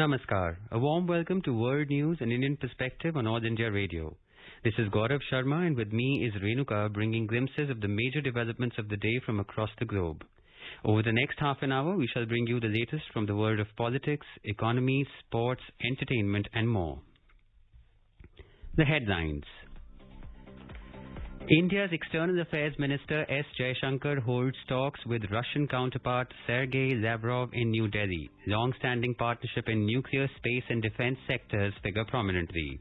Namaskar. A warm welcome to World News and Indian Perspective on All India Radio. This is Gaurav Sharma and with me is Renuka bringing glimpses of the major developments of the day from across the globe. Over the next half an hour, we shall bring you the latest from the world of politics, economy, sports, entertainment and more. The headlines. India's External Affairs Minister S. Jaishankar holds talks with Russian counterpart Sergei Lavrov in New Delhi. Long-standing partnership in nuclear, space and defense sectors figure prominently.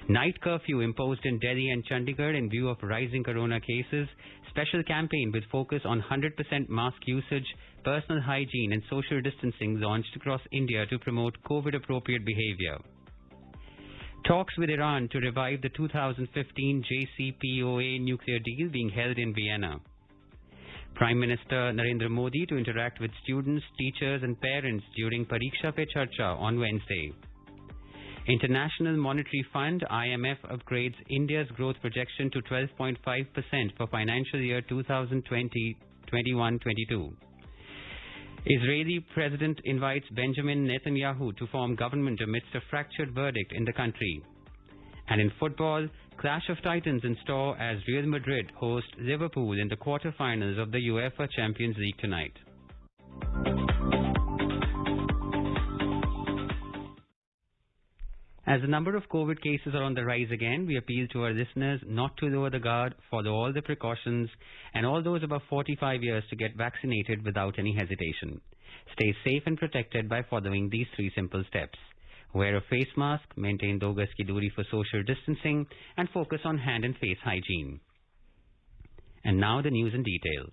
Night curfew imposed in Delhi and Chandigarh in view of rising corona cases. Special campaign with focus on 100% mask usage, personal hygiene and social distancing launched across India to promote COVID-appropriate behavior. Talks with Iran to revive the 2015 JCPOA nuclear deal being held in Vienna. Prime Minister Narendra Modi to interact with students, teachers and parents during Pariksha Pe Charcha on Wednesday. International Monetary Fund IMF upgrades India's growth projection to 12.5% for financial year 2020-21-22. Israeli President invites Benjamin Netanyahu to form government amidst a fractured verdict in the country. And in football, clash of titans in store as Real Madrid host Liverpool in the quarter-finals of the UEFA Champions League tonight. As the number of COVID cases are on the rise again, we appeal to our listeners not to lower the guard, follow all the precautions, and all those above 45 years to get vaccinated without any hesitation. Stay safe and protected by following these 3 simple steps. Wear a face mask, maintain 2 gaz ki duri for social distancing, and focus on hand and face hygiene. And now the news in detail.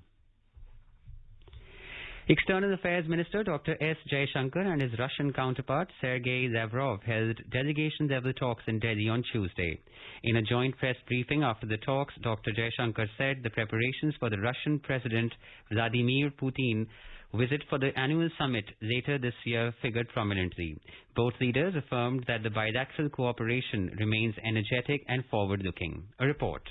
External Affairs Minister Dr. S. Jaishankar and his Russian counterpart Sergei Lavrov held delegation-level talks in Delhi on Tuesday. In a joint press briefing after the talks, Dr. Jaishankar said the preparations for the Russian President Vladimir Putin visit for the annual summit later this year figured prominently. Both leaders affirmed that the bilateral cooperation remains energetic and forward-looking. A report.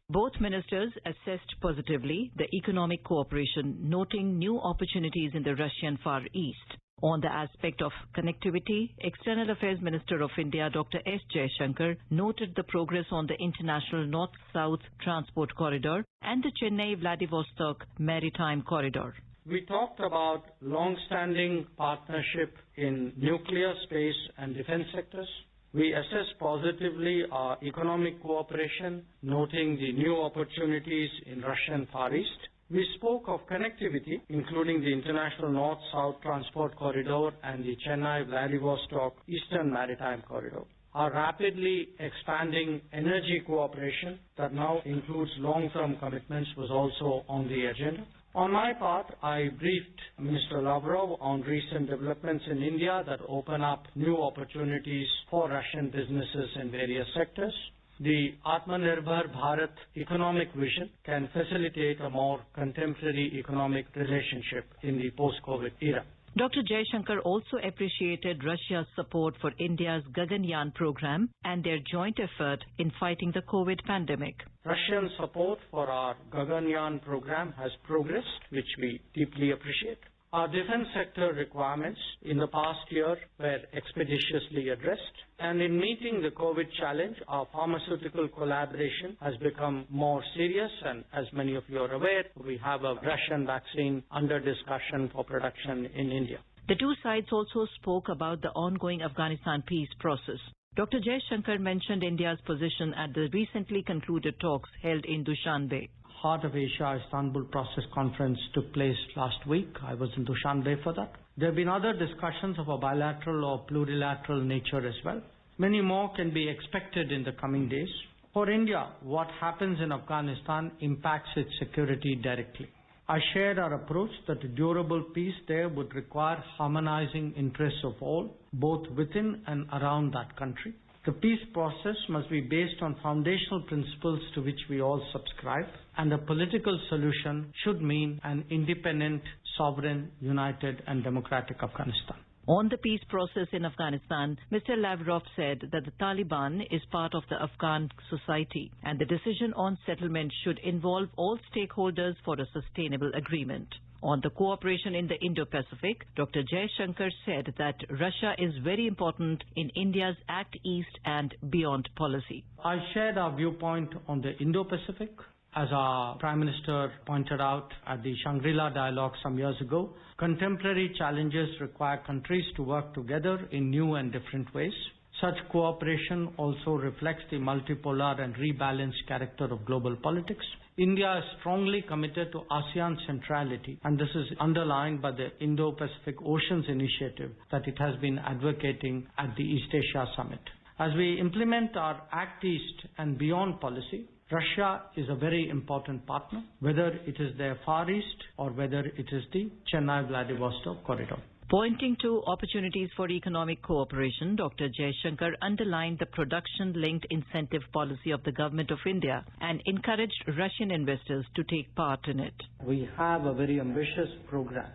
Both ministers assessed positively the economic cooperation, noting new opportunities in the Russian Far East. On the aspect of connectivity, External Affairs Minister of India Dr. S. Jaishankar noted the progress on the International North-South Transport Corridor and the Chennai-Vladivostok Maritime Corridor. We talked about long-standing partnership in nuclear, space and defense sectors. We assessed positively our economic cooperation, noting the new opportunities in Russian Far East. We spoke of connectivity, including the International North-South Transport Corridor and the Chennai-Vladivostok Eastern Maritime Corridor. Our rapidly expanding energy cooperation that now includes long-term commitments was also on the agenda. On my part, I briefed Minister Lavrov on recent developments in India that open up new opportunities for Russian businesses in various sectors. The Atmanirbhar Bharat economic vision can facilitate a more contemporary economic relationship in the post-COVID era. Dr. Jaishankar also appreciated Russia's support for India's Gaganyaan program and their joint effort in fighting the COVID pandemic. Russian support for our Gaganyaan program has progressed, which we deeply appreciate. Our defense sector requirements in the past year were expeditiously addressed, and in meeting the COVID challenge, our pharmaceutical collaboration has become more serious, and as many of you are aware, we have a Russian vaccine under discussion for production in India. The two sides also spoke about the ongoing Afghanistan peace process. Dr. Jaishankar mentioned India's position at the recently concluded talks held in Dushanbe. Heart of Asia Istanbul Process Conference took place last week. I was in Dushanbe for that. There have been other discussions of a bilateral or plurilateral nature as well. Many more can be expected in the coming days. For India, what happens in Afghanistan impacts its security directly. I shared our approach that a durable peace there would require harmonizing interests of all, both within and around that country. The peace process must be based on foundational principles to which we all subscribe, and a political solution should mean an independent, sovereign, united and democratic Afghanistan. On the peace process in Afghanistan, Mr. Lavrov said that the Taliban is part of the Afghan society and the decision on settlement should involve all stakeholders for a sustainable agreement. On the cooperation in the Indo-Pacific, Dr. Jaishankar said that Russia is very important in India's Act East and beyond policy. I shared our viewpoint on the Indo-Pacific. As our Prime Minister pointed out at the Shangri-La Dialogue some years ago, contemporary challenges require countries to work together in new and different ways. Such cooperation also reflects the multipolar and rebalanced character of global politics. India is strongly committed to ASEAN centrality, and this is underlined by the Indo-Pacific Oceans Initiative that it has been advocating at the East Asia Summit. As we implement our Act East and beyond policy, Russia is a very important partner, whether it is their Far East or whether it is the Chennai-Vladivostok corridor. Pointing to opportunities for economic cooperation, Dr. Jaishankar underlined the production-linked incentive policy of the Government of India and encouraged Russian investors to take part in it. We have a very ambitious program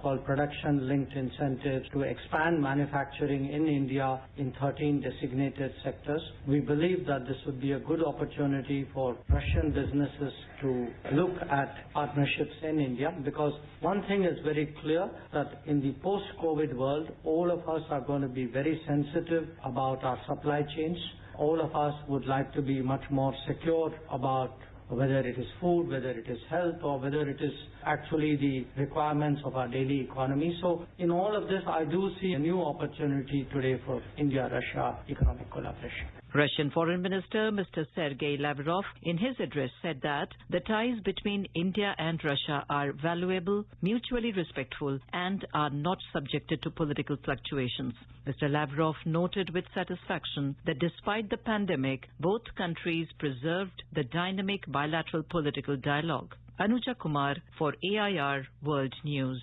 called Production-Linked Incentives to expand manufacturing in India in 13 designated sectors. We believe that this would be a good opportunity for Russian businesses to look at partnerships in India, because one thing is very clear, that in the post-COVID world, all of us are going to be very sensitive about our supply chains. All of us would like to be much more secure about whether it is food, whether it is health, or whether it is actually the requirements of our daily economy. So in all of this, I do see a new opportunity today for India-Russia economic collaboration. Russian Foreign Minister Mr. Sergei Lavrov in his address said that the ties between India and Russia are valuable, mutually respectful, and are not subjected to political fluctuations. Mr. Lavrov noted with satisfaction that despite the pandemic, both countries preserved the dynamic bilateral political dialogue. Anuja Kumar for AIR World News.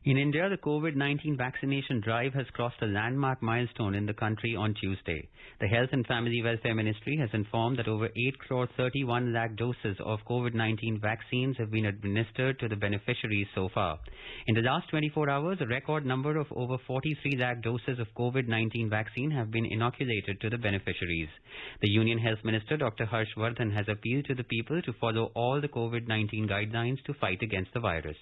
In India, the COVID-19 vaccination drive has crossed a landmark milestone in the country on Tuesday. The Health and Family Welfare Ministry has informed that over 8.31 lakh doses of COVID-19 vaccines have been administered to the beneficiaries so far. In the last 24 hours, a record number of over 43 lakh doses of COVID-19 vaccine have been inoculated to the beneficiaries. The Union Health Minister, Dr. Harsh Vardhan, has appealed to the people to follow all the COVID-19 guidelines to fight against the virus.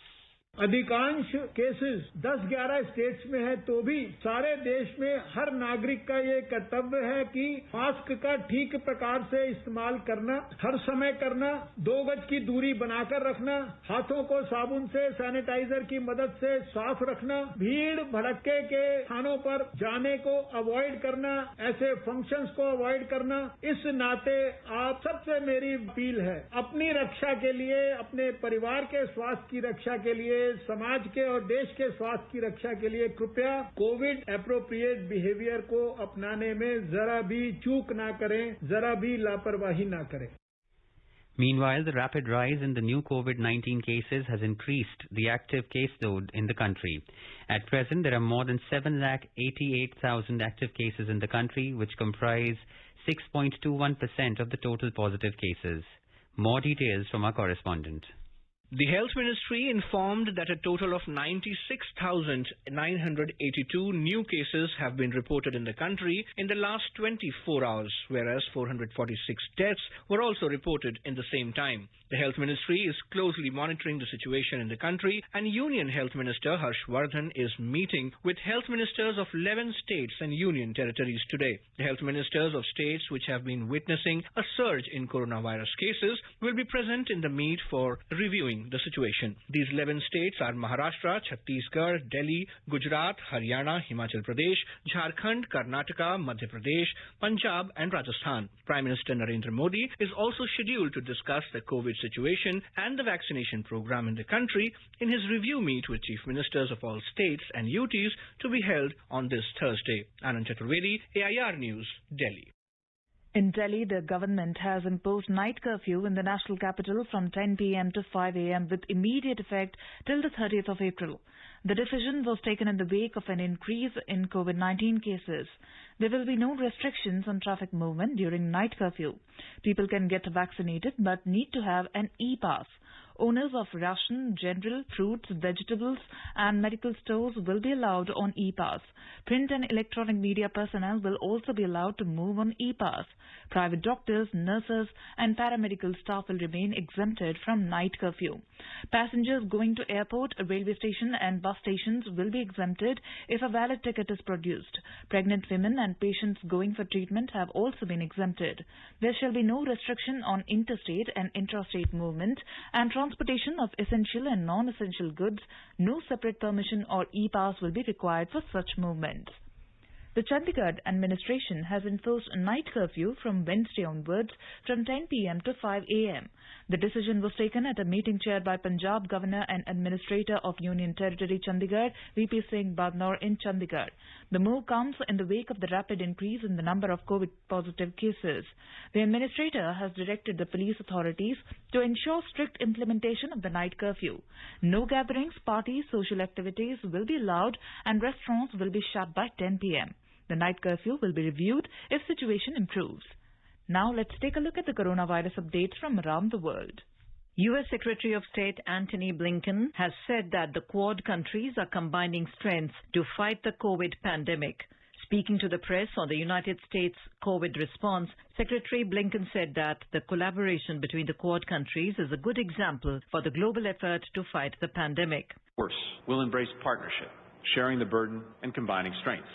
अधिकांश cases 10-11 states में है, तो भी सारे देश में हर नागरिक का ये कर्तव्य है कि मास्क का ठीक प्रकार से इस्तेमाल करना, हर समय करना, 2 गज की दूरी बनाकर रखना, हाथों को साबुन से, सैनिटाइजर की मदद से साफ रखना, भीड़ भड़के के स्थानों पर जाने को अवॉइड करना, ऐसे फंक्शंस को अवॉइड करना। इस नाते आप सबसे मेरी अपील है, अपनी रक्षा के लिए, अपने परिवार के स्वास्थ्य की रक्षा के लिए, समाज के और देश के स्वास्थ्य की रक्षा के लिए कृपया कोविड एप्रोप्रिएट बिहेवियर को अपनाने में जरा भी चूक ना करें, जरा भी लापरवाही ना करें. Meanwhile, the rapid rise in the new COVID-19 cases has increased the active caseload in the country. At present, there are more than 7,88,000 active cases in the country, which comprise 6.21% of the total positive cases. More details from our correspondent. The Health Ministry informed that a total of 96,982 new cases have been reported in the country in the last 24 hours, whereas 446 deaths were also reported in the same time. The Health Ministry is closely monitoring the situation in the country, and Union Health Minister Harsh Vardhan is meeting with health ministers of 11 states and union territories today. The health ministers of states which have been witnessing a surge in coronavirus cases will be present in the meet for reviewing the situation. These 11 states are Maharashtra, Chhattisgarh, Delhi, Gujarat, Haryana, Himachal Pradesh, Jharkhand, Karnataka, Madhya Pradesh, Punjab and Rajasthan. Prime Minister Narendra Modi is also scheduled to discuss the COVID situation and the vaccination program in the country in his review meet with chief ministers of all states and UTs to be held on this Thursday. Anand Chaturvedi, AIR News, Delhi. In Delhi, the government has imposed night curfew in the national capital from 10 p.m. to 5 a.m. with immediate effect till the 30th of April. The decision was taken in the wake of an increase in COVID-19 cases. There will be no restrictions on traffic movement during night curfew. People can get vaccinated but need to have an e-pass. Owners of ration, general, fruits, vegetables and medical stores will be allowed on e-pass. Print and electronic media personnel will also be allowed to move on e-pass. Private doctors, nurses and paramedical staff will remain exempted from night curfew. Passengers going to airport, railway station and bus stations will be exempted if a valid ticket is produced. Pregnant women and patients going for treatment have also been exempted. There shall be no restriction on interstate and intrastate movement and transportation of essential and non-essential goods. No separate permission or e-pass will be required for such movements. The Chandigarh administration has enforced a night curfew from Wednesday onwards from 10 p.m. to 5 a.m. The decision was taken at a meeting chaired by Punjab Governor and Administrator of Union Territory Chandigarh, VP Singh Badnor in Chandigarh. The move comes in the wake of the rapid increase in the number of COVID-positive cases. The Administrator has directed the police authorities to ensure strict implementation of the night curfew. No gatherings, parties, social activities will be allowed and restaurants will be shut by 10 p.m. The night curfew will be reviewed if situation improves. Now let's take a look at the coronavirus updates from around the world. U.S. Secretary of State Antony Blinken has said that the Quad countries are combining strengths to fight the COVID pandemic. Speaking to the press on the United States COVID response, Secretary Blinken said that the collaboration between the Quad countries is a good example for the global effort to fight the pandemic. Of course, we'll embrace partnership, sharing the burden and combining strengths.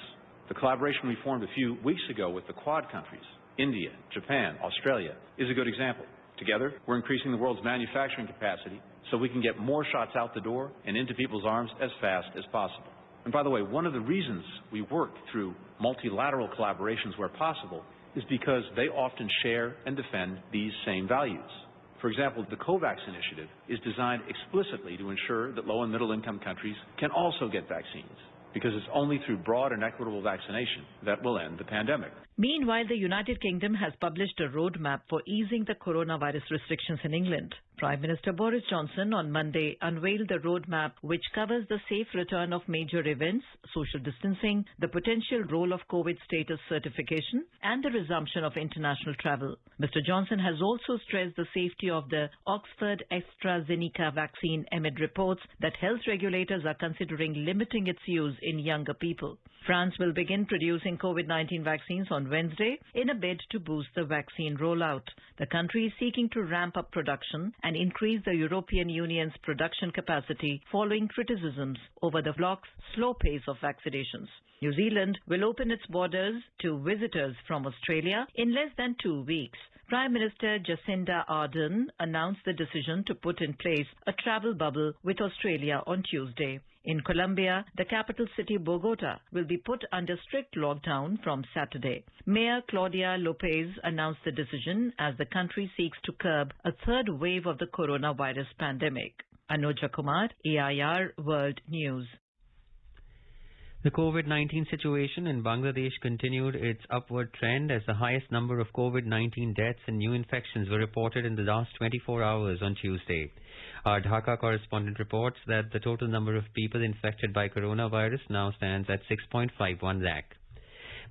The collaboration we formed a few weeks ago with the Quad countries, India, Japan, Australia, is a good example. Together, we're increasing the world's manufacturing capacity so we can get more shots out the door and into people's arms as fast as possible. And by the way, one of the reasons we work through multilateral collaborations where possible is because they often share and defend these same values. For example, the COVAX initiative is designed explicitly to ensure that low and middle income countries can also get vaccines, because it's only through broad and equitable vaccination that will end the pandemic. Meanwhile, the United Kingdom has published a roadmap for easing the coronavirus restrictions in England. Prime Minister Boris Johnson on Monday unveiled the roadmap, which covers the safe return of major events, social distancing, the potential role of COVID status certification, and the resumption of international travel. Mr. Johnson has also stressed the safety of the Oxford AstraZeneca vaccine amid reports that health regulators are considering limiting its use in younger people. France will begin producing COVID-19 vaccines on Wednesday in a bid to boost the vaccine rollout. The country is seeking to ramp up production and increase the European Union's production capacity following criticisms over the bloc's slow pace of vaccinations. New Zealand will open its borders to visitors from Australia in less than 2 weeks. Prime Minister Jacinda Ardern announced the decision to put in place a travel bubble with Australia on Tuesday. In Colombia, the capital city Bogota will be put under strict lockdown from Saturday. Mayor Claudia Lopez announced the decision as the country seeks to curb a third wave of the coronavirus pandemic. Anuja Kumar, AIR World News. The COVID-19 situation in Bangladesh continued its upward trend as the highest number of COVID-19 deaths and new infections were reported in the last 24 hours on Tuesday. Our Dhaka correspondent reports that the total number of people infected by coronavirus now stands at 6.51 lakh.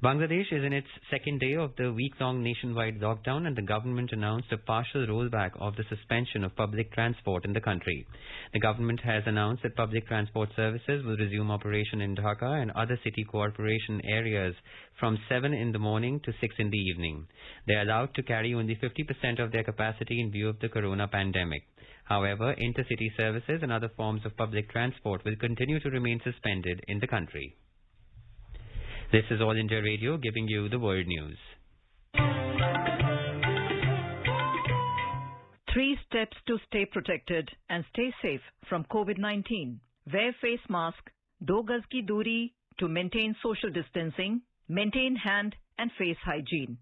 Bangladesh is in its second day of the week-long nationwide lockdown, and the government announced a partial rollback of the suspension of public transport in the country. The government has announced that public transport services will resume operation in Dhaka and other city corporation areas from 7 in the morning to 6 in the evening. They are allowed to carry only 50% of their capacity in view of the corona pandemic. However, intercity services and other forms of public transport will continue to remain suspended in the country. This is All India Radio giving you the world news. 3 steps to stay protected and stay safe from COVID-19. Wear face mask, 2 gaz ki duri to maintain social distancing, maintain hand and face hygiene.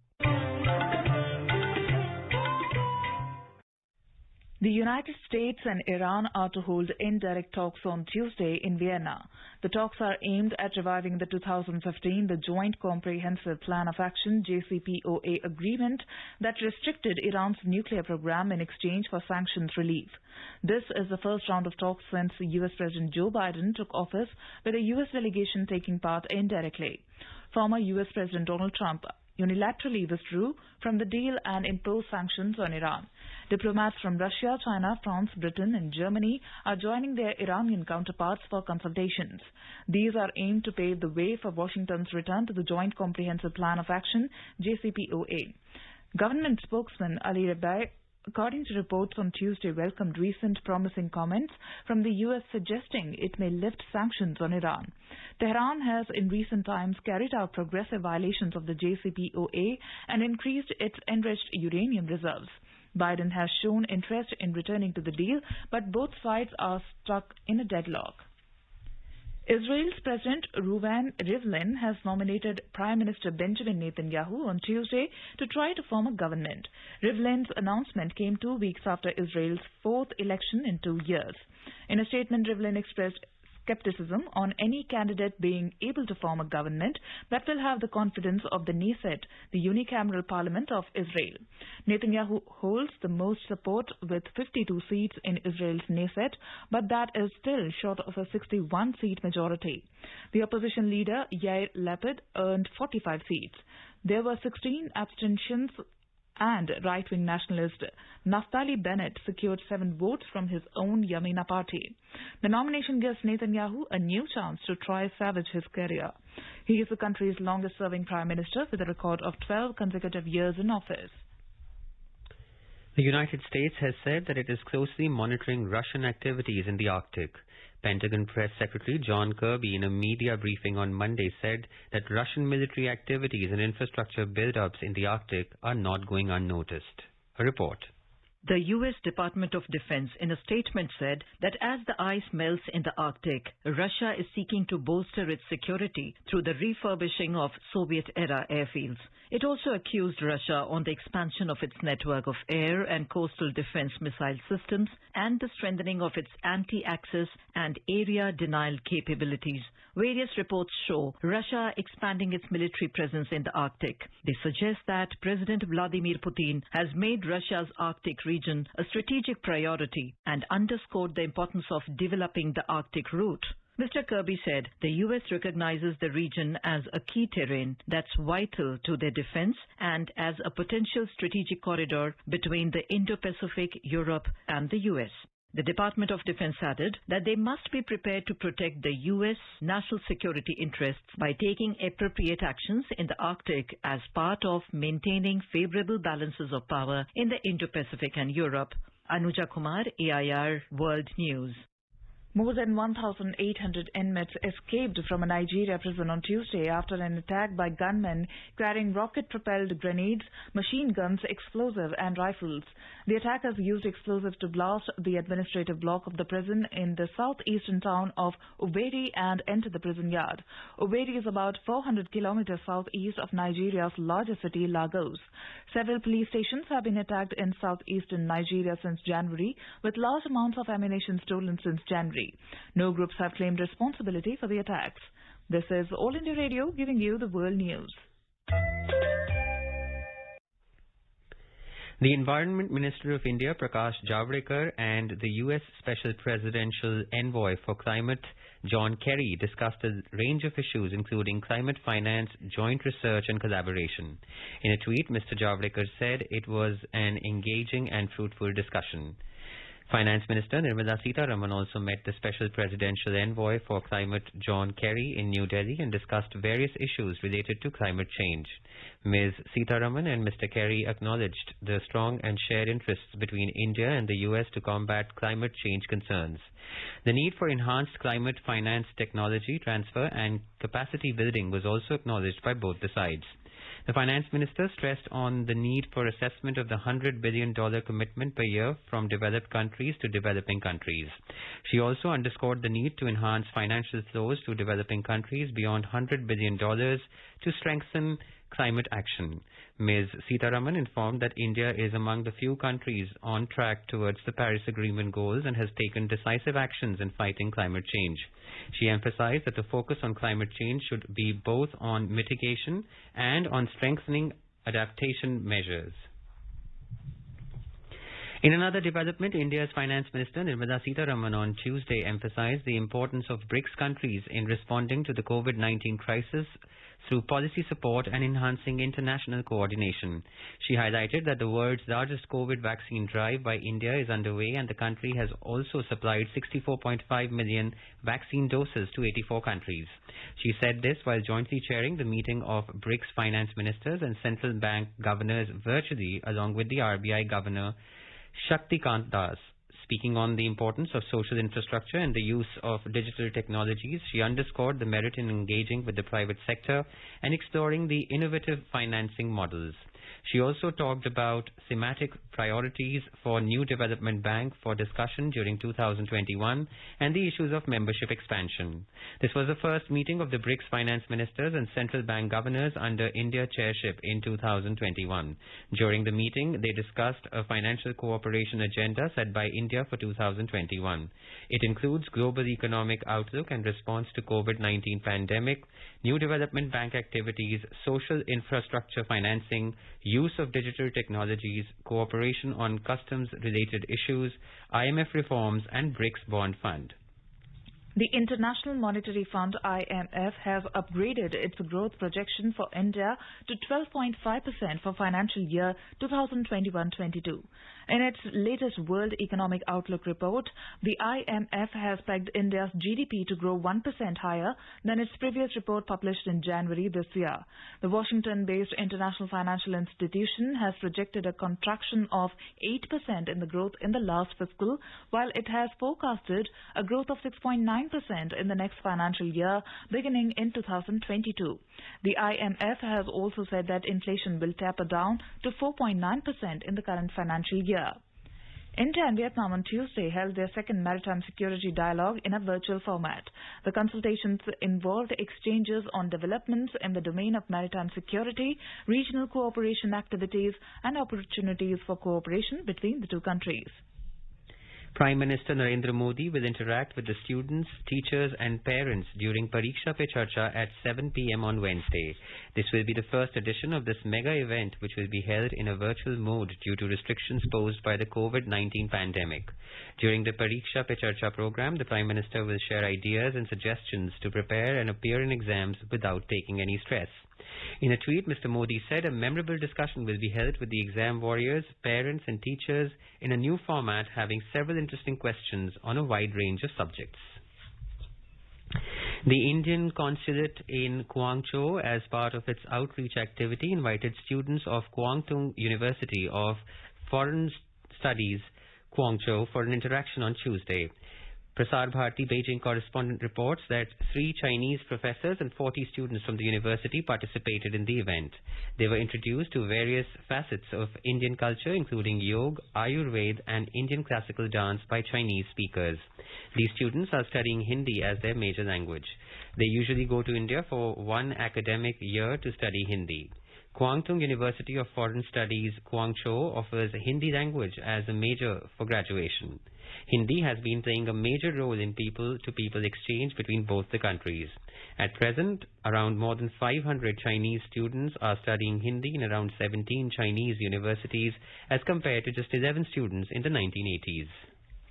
The United States and Iran are to hold indirect talks on Tuesday in Vienna. The talks are aimed at reviving the 2015 Joint Comprehensive Plan of Action JCPOA agreement that restricted Iran's nuclear program in exchange for sanctions relief. This is the first round of talks since U.S. President Joe Biden took office, with a U.S. delegation taking part indirectly. Former U.S. President Donald Trump unilaterally withdrew from the deal and imposed sanctions on Iran. Diplomats from Russia, China, France, Britain and Germany are joining their Iranian counterparts for consultations. These are aimed to pave the way for Washington's return to the Joint Comprehensive Plan of Action, JCPOA. Government spokesman Ali Rabai, according to reports on Tuesday, welcomed recent promising comments from the U.S. suggesting it may lift sanctions on Iran. Tehran has in recent times carried out progressive violations of the JCPOA and increased its enriched uranium reserves. Biden has shown interest in returning to the deal, but both sides are stuck in a deadlock. Israel's President Reuven Rivlin has nominated Prime Minister Benjamin Netanyahu on Tuesday to try to form a government. Rivlin's announcement came 2 weeks after Israel's fourth election in 2 years. In a statement, Rivlin expressed skepticism on any candidate being able to form a government that will have the confidence of the Knesset, the unicameral parliament of Israel. Netanyahu holds the most support with 52 seats in Israel's Knesset, but that is still short of a 61-seat majority. The opposition leader, Yair Lapid, earned 45 seats. There were 16 abstentions, and right-wing nationalist Naftali Bennett secured 7 votes from his own Yamina party. The nomination gives Netanyahu a new chance to try salvage his career. He is the country's longest-serving prime minister with a record of 12 consecutive years in office. The United States has said that it is closely monitoring Russian activities in the Arctic. Pentagon Press Secretary John Kirby, in a media briefing on Monday, said that Russian military activities and infrastructure build-ups in the Arctic are not going unnoticed. A report. The U.S. Department of Defense in a statement said that as the ice melts in the Arctic, Russia is seeking to bolster its security through the refurbishing of Soviet-era airfields. It also accused Russia on the expansion of its network of air and coastal defense missile systems and the strengthening of its anti-access and area denial capabilities. Various reports show Russia expanding its military presence in the Arctic. They suggest that President Vladimir Putin has made Russia's Arctic region a strategic priority and underscored the importance of developing the Arctic route. Mr. Kirby said the U.S. recognizes the region as a key terrain that's vital to their defense and as a potential strategic corridor between the Indo-Pacific, Europe and the U.S. The Department of Defense added that they must be prepared to protect the U.S. national security interests by taking appropriate actions in the Arctic as part of maintaining favorable balances of power in the Indo-Pacific and Europe. Anuja Kumar, AIR World News. More than 1,800 inmates escaped from a Nigeria prison on Tuesday after an attack by gunmen carrying rocket-propelled grenades, machine guns, explosives and rifles. The attackers used explosives to blast the administrative block of the prison in the southeastern town of Owerri and enter the prison yard. Owerri is about 400 kilometers southeast of Nigeria's largest city, Lagos. Several police stations have been attacked in southeastern Nigeria since January, with large amounts of ammunition stolen since January. No groups have claimed responsibility for the attacks. This is All India Radio giving you the world news. The Environment Minister of India, Prakash Javadekar, and the U.S. Special Presidential Envoy for Climate, John Kerry, discussed a range of issues including climate finance, joint research and collaboration. In a tweet, Mr. Javadekar said it was an engaging and fruitful discussion. Finance Minister Nirmala Sitharaman also met the Special Presidential Envoy for Climate, John Kerry, in New Delhi and discussed various issues related to climate change. Ms. Sitharaman and Mr. Kerry acknowledged the strong and shared interests between India and the US to combat climate change concerns. The need for enhanced climate finance technology transfer and capacity building was also acknowledged by both the sides. The Finance Minister stressed on the need for assessment of the $100 billion commitment per year from developed countries to developing countries. She also underscored the need to enhance financial flows to developing countries beyond $100 billion to strengthen climate action. Ms. Sitharaman informed that India is among the few countries on track towards the Paris Agreement goals and has taken decisive actions in fighting climate change. She emphasized that the focus on climate change should be both on mitigation and on strengthening adaptation measures. In another development, India's Finance Minister Nirmala Sitharaman on Tuesday emphasized the importance of BRICS countries in responding to the COVID-19 crisis through policy support and enhancing international coordination. She highlighted that the world's largest COVID vaccine drive by India is underway and the country has also supplied 64.5 million vaccine doses to 84 countries. She said this while jointly chairing the meeting of BRICS finance ministers and central bank governors virtually along with the RBI Governor Shaktikant Das. Speaking on the importance of social infrastructure and the use of digital technologies, she underscored the merit in engaging with the private sector and exploring the innovative financing models. She also talked about thematic priorities for New Development Bank for discussion during 2021 and the issues of membership expansion. This was the first meeting of the BRICS finance ministers and central bank governors under India chairship in 2021. During the meeting, they discussed a financial cooperation agenda set by India for 2021. It includes global economic outlook and response to COVID-19 pandemic, New Development Bank activities, social infrastructure financing, use of digital technologies, cooperation on customs-related issues, IMF reforms and BRICS Bond Fund. The International Monetary Fund IMF has upgraded its growth projection for India to 12.5% for financial year 2021-22. In its latest World Economic Outlook report, the IMF has pegged India's GDP to grow 1% higher than its previous report published in January this year. The Washington-based International Financial Institution has projected a contraction of 8% in the growth in the last fiscal, while it has forecasted a growth of 6.9% in the next financial year beginning in 2022. The IMF has also said that inflation will taper down to 4.9% in the current financial year. India and Vietnam on Tuesday held their second maritime security dialogue in a virtual format. The consultations involved exchanges on developments in the domain of maritime security, regional cooperation activities, and opportunities for cooperation between the two countries. Prime Minister Narendra Modi will interact with the students, teachers and parents during Pariksha Pe Charcha at 7 p.m. on Wednesday. This will be the first edition of this mega event, which will be held in a virtual mode due to restrictions posed by the COVID-19 pandemic. During the Pariksha Pe Charcha program, the Prime Minister will share ideas and suggestions to prepare and appear in exams without taking any stress. In a tweet, Mr. Modi said a memorable discussion will be held with the exam warriors, parents and teachers in a new format having several interesting questions on a wide range of subjects. The Indian consulate in Guangzhou, as part of its outreach activity, invited students of Kwang Tung University of Foreign Studies, Guangzhou, for an interaction on Tuesday. Prasar Bharati Beijing correspondent reports that 3 Chinese professors and 40 students from the university participated in the event. They were introduced to various facets of Indian culture, including yoga, Ayurveda and Indian classical dance by Chinese speakers. These students are studying Hindi as their major language. They usually go to India for 1 academic year to study Hindi. Kwang Tung University of Foreign Studies, Guangzhou, offers Hindi language as a major for graduation. Hindi has been playing a major role in people-to-people exchange between both the countries. At present, around more than 500 Chinese students are studying Hindi in around 17 Chinese universities as compared to just 11 students in the 1980s.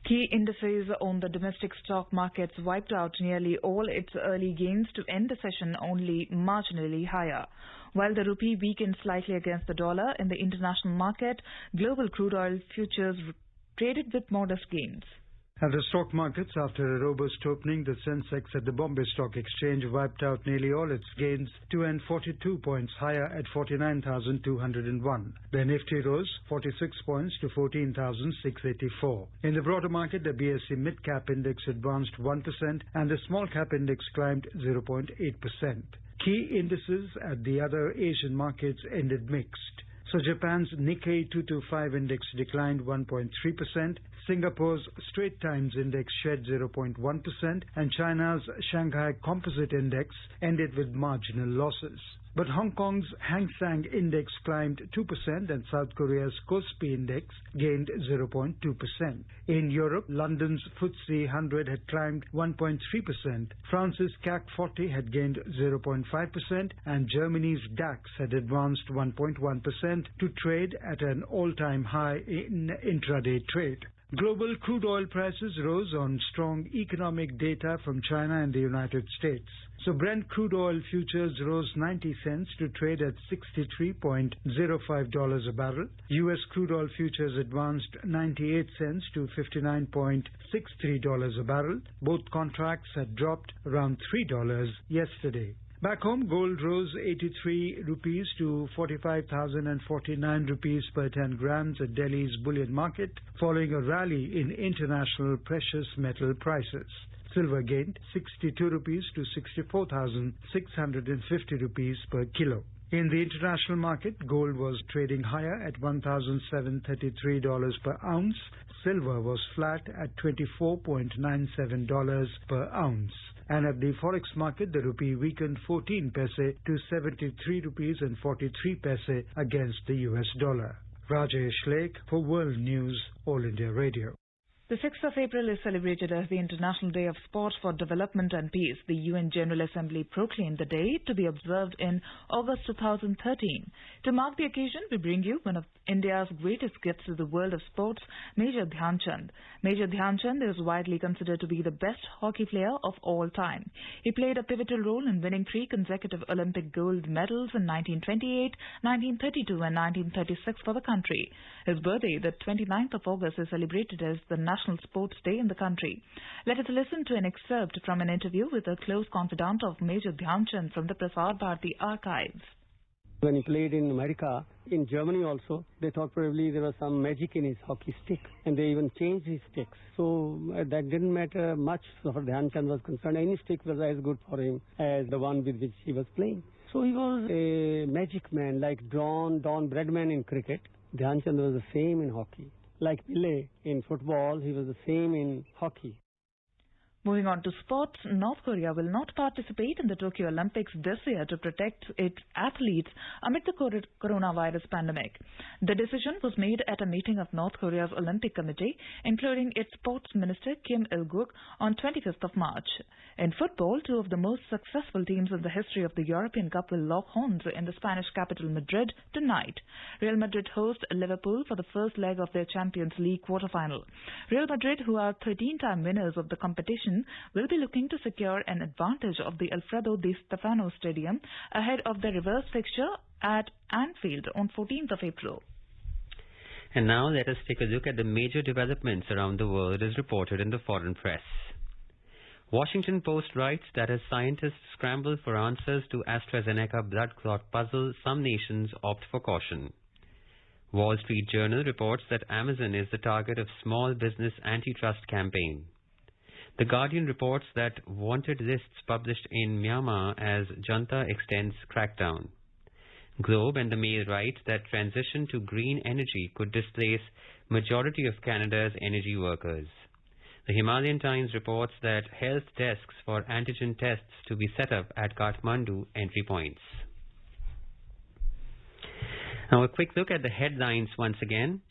Key indices on the domestic stock markets wiped out nearly all its early gains to end the session only marginally higher. While the rupee weakened slightly against the dollar in the international market, global crude oil futures traded with modest gains. At the stock markets, after a robust opening, the Sensex at the Bombay Stock Exchange wiped out nearly all its gains to end 42 points higher at 49,201. The Nifty rose 46 points to 14,684. In the broader market, the BSE Mid-Cap Index advanced 1% and the Small Cap Index climbed 0.8%. Key indices at the other Asian markets ended mixed. So Japan's Nikkei 225 index declined 1.3%, Singapore's Straits Times index shed 0.1%, and China's Shanghai Composite Index ended with marginal losses. But Hong Kong's Hang Seng Index climbed 2% and South Korea's Kospi Index gained 0.2%. In Europe, London's FTSE 100 had climbed 1.3%, France's CAC 40 had gained 0.5%, and Germany's DAX had advanced 1.1% to trade at an all-time high in intraday trade. Global crude oil prices rose on strong economic data from China and the United States. So Brent crude oil futures rose 90 cents to trade at $63.05 a barrel. U.S. crude oil futures advanced 98 cents to $59.63 a barrel. Both contracts had dropped around $3 yesterday. Back home, gold rose 83 rupees to 45,049 rupees per 10 grams at Delhi's bullion market, following a rally in international precious metal prices. Silver gained 62 rupees to 64,650 rupees per kilo. In the international market, gold was trading higher at $1,733 per ounce. Silver was flat at $24.97 per ounce. And at the forex market, the rupee weakened 14 paise to 73 rupees and 43 paise against the US dollar. Rajesh Lake for World News, All India Radio. The 6th of April is celebrated as the International Day of Sport for Development and Peace. The UN General Assembly proclaimed the day to be observed in August 2013. To mark the occasion, we bring you one of India's greatest gifts to the world of sports, Major Dhyan Chand. Major Dhyan Chand is widely considered to be the best hockey player of all time. He played a pivotal role in winning 3 consecutive Olympic gold medals in 1928, 1932 and 1936 for the country. His birthday, the 29th of August, is celebrated as the National Sports Day in the country. Let us listen to an excerpt from an interview with a close confidant of Major Dhyan Chand from the Prasar Bharati archives. When he played in America, in Germany also, they thought probably there was some magic in his hockey stick, and they even changed his sticks. So that didn't matter much so far Dhyan Chand was concerned. Any stick was as good for him as the one with which he was playing. So he was a magic man, like Don Bradman in cricket. Dhyan Chand was the same in hockey. Like Pele in football, he was the same in hockey. Moving on to sports, North Korea will not participate in the Tokyo Olympics this year to protect its athletes amid the coronavirus pandemic. The decision was made at a meeting of North Korea's Olympic Committee, including its sports minister Kim Il-guk, on 25th of March. In football, 2 of the most successful teams in the history of the European Cup will lock horns in the Spanish capital Madrid tonight. Real Madrid host Liverpool for the first leg of their Champions League quarter-final. Real Madrid, who are 13-time winners of the competition, will be looking to secure an advantage of the Alfredo Di Stefano Stadium ahead of the reverse fixture at Anfield on 14th of April. And now let us take a look at the major developments around the world as reported in the foreign press. Washington Post writes that as scientists scramble for answers to AstraZeneca blood clot puzzle, some nations opt for caution. Wall Street Journal reports that Amazon is the target of small business antitrust campaign. The Guardian reports that wanted lists published in Myanmar as junta extends crackdown. Globe and the Mail write that transition to green energy could displace majority of Canada's energy workers. The Himalayan Times reports that health desks for antigen tests to be set up at Kathmandu entry points. Now a quick look at the headlines once again.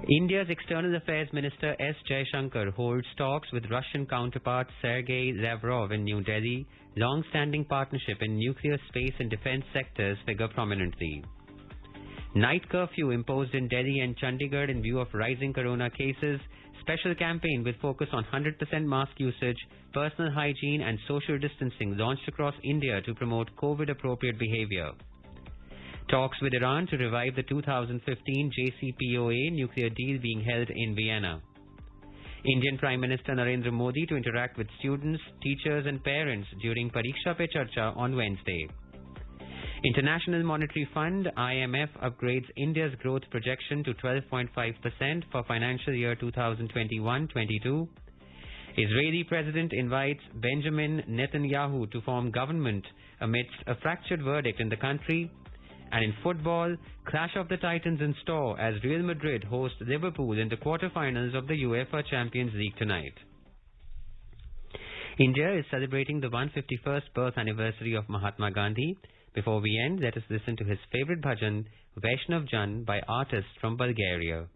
India's External Affairs Minister S. Jaishankar holds talks with Russian counterpart Sergei Lavrov in New Delhi. Long-standing partnership in nuclear, space and defense sectors figure prominently. Night curfew imposed in Delhi and Chandigarh in view of rising corona cases. Special campaign with focus on 100% mask usage, personal hygiene and social distancing launched across India to promote COVID-appropriate behavior. Talks with Iran to revive the 2015 JCPOA nuclear deal being held in Vienna. Indian Prime Minister Narendra Modi to interact with students, teachers and parents during Pariksha Pe Charcha on Wednesday. International Monetary Fund IMF upgrades India's growth projection to 12.5% for financial year 2021-22. Israeli President invites Benjamin Netanyahu to form government amidst a fractured verdict in the country. And in football, clash of the Titans in store as Real Madrid host Liverpool in the quarterfinals of the UEFA Champions League tonight. India is celebrating the 151st birth anniversary of Mahatma Gandhi. Before we end, let us listen to his favorite bhajan, Vaishnav Jan, by artists from Bulgaria.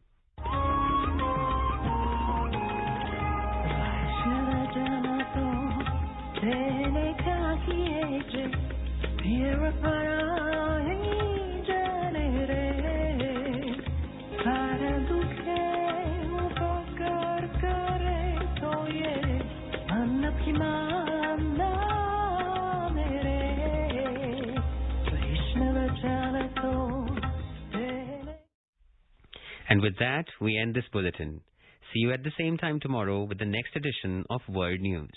And with that, we end this bulletin. See you at the same time tomorrow with the next edition of World News.